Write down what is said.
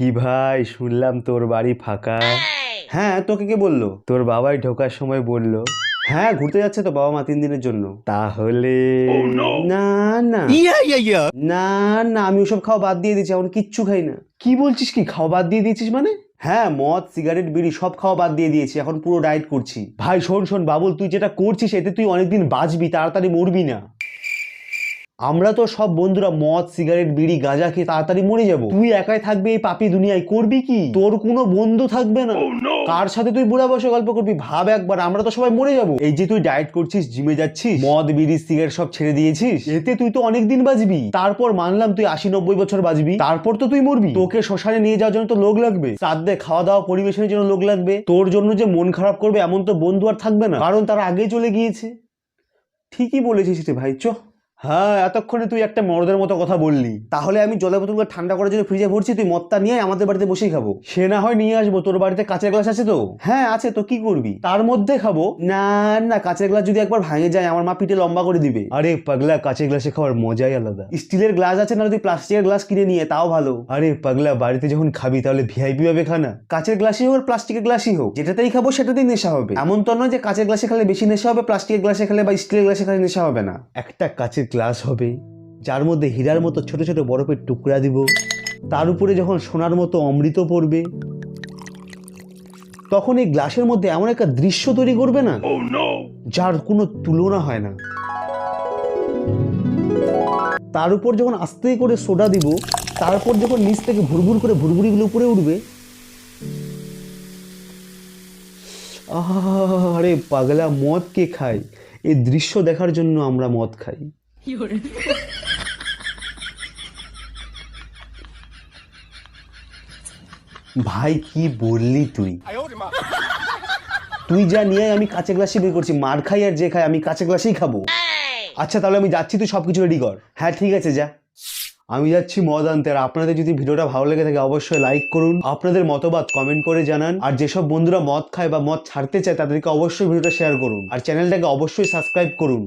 কি ভাই, শুনলাম তোর বাড়ি ফাঁকা। হ্যাঁ, তোকে কে বললো? তোর বাবাই ঢোকার সময় বললো। হ্যাঁ, ঘুরতে যাচ্ছে তো বাবা মা 3 দিনের জন্য। তাহলে না না না না, আমি ওসব খাওয়া বাদ দিয়ে দিয়েছি, এখন কিচ্ছু খাই না। কি বলছিস? কি খাওয়া বাদ দিয়ে দিয়েছিস মানে? হ্যাঁ, মদ সিগারেট বিড়ি সব খাওয়া বাদ দিয়ে দিয়েছি, এখন পুরো ডায়েট করছি। ভাই শোন শোন বাবুল, তুই যেটা করছিস এতে তুই অনেকদিন বাঁচবি, তাড়াতাড়ি মরবি না। আমরা তো সব বন্ধুরা মদ সিগারেট বিড়ি গাঁজা খেয়ে তাড়াতাড়ি মরে যাব, তুই একাই থাকবি এই পাপী দুনিয়ায়, করবি কি? তোর কোনো বন্ধু থাকবে না। কার সাথে তুই বুড়া বসে গল্প করবি? ভাব একবার, আমরা তো সবাই মরে যাব। এই যে তুই ডায়েট করছিস, জিমে যাচ্ছিস, মদ বিড়ি সিগারেট সব ছেড়ে দিয়েছিস, এতে তুই তো অনেক দিন বাঁচবি। তারপর মানলাম তুই 80-90 বছর বাঁচবি, তারপর তো তুই মরবি। তোকে শ্মশানে নিয়ে যাওয়ার জন্য তো লোক লাগবে, শ্রাদ্ধে খাওয়া দাওয়া পরিবেশনের জন্য লোক লাগবে। তোর জন্য যে মন খারাপ করবে এমন তো বন্ধু আর থাকবে না, কারণ তারা আগেই চলে গিয়েছে। ঠিকই বলেছিস রে ভাই, চ। হ্যাঁ, এতক্ষণে তুই একটা মর্দের মতো কথা বললি। তাহলে আমি জলের বোতলগুলো ঠান্ডা করার জন্য ফ্রিজে ভরছি, তুই মদটা নিয়ে আমাদের বাড়িতে বসেই খাবো। সে না হয় নিয়ে আসবো, তোর বাড়িতে কাঁচের গ্লাস আছে তো? হ্যাঁ আছে তো, কি করবি? তার মধ্যে খাবো। না না, কাঁচের গ্লাস যদি একবার ভাঙে যায় আমার মা পিঠে লম্বা করে দিবে। আরে পাগলা, কাঁচের গ্লাসে খাওয়ার মজাই আলাদা। স্টিলের গ্লাস আছে না, তুই প্লাস্টিকের গ্লাস কিনে নিয়ে তাও ভালো। আরে পাগলা, বাড়িতে যখন খাবি তাহলে ভিআইপি ভাবে খানা। কাঁচের গ্লাসই হোক প্লাস্টিকের গ্লাসই হোক, যেটাতেই খাবো সেটাতেই নেশা হবে। এমন তো নয় যে কাঁচের গ্লাসে খেলে বেশি নেশা হবে, প্লাস্টিকের গ্লাসে খেলে বা স্টিলের গ্লাসে খেলে নেশা হবে না। একটা কাঁচের গ্লাস হবে, যার মধ্যে হীরার মতো ছোট ছোট বরফের টুকরা দিব, তার উপরে যখন সোনার মতো অমৃত পড়বে, তখন এই গ্লাসের মধ্যে এমন একটা দৃশ্য তৈরি করবে না, যার কোনো তুলনা হয় না। তার উপর যখন আস্তে করে সোডা দিব, তারপর যখন নিচ থেকে ভুরভুর করে ভুরভুরিগুলো উপরে উঠবে, আরে পাগলা, মদ কে খায়? এই দৃশ্য দেখার জন্য আমরা মদ খাই। ভাই কি বললি তুই? তুই যা নিয়ে আমি কাঁচের গ্লাসে বের করছি, মার খাই আর যে খাই, আমি কাঁচের গ্লাসেই খাবো। আচ্ছা তাহলে আমি যাচ্ছি, তুই সবকিছু রেডি কর। হ্যাঁ ঠিক আছে, যা। আমি যাচ্ছি মদ আনতে। আর আপনাদের যদি ভিডিওটা ভালো লেগে থাকে অবশ্যই লাইক করুন, আপনাদের মতবাদ কমেন্ট করে জানান। আর যেসব বন্ধুরা মদ খায় বা মদ ছাড়তে চায় তাদেরকে অবশ্যই ভিডিওটা শেয়ার করুন, আর চ্যানেলটাকে অবশ্যই সাবস্ক্রাইব করুন।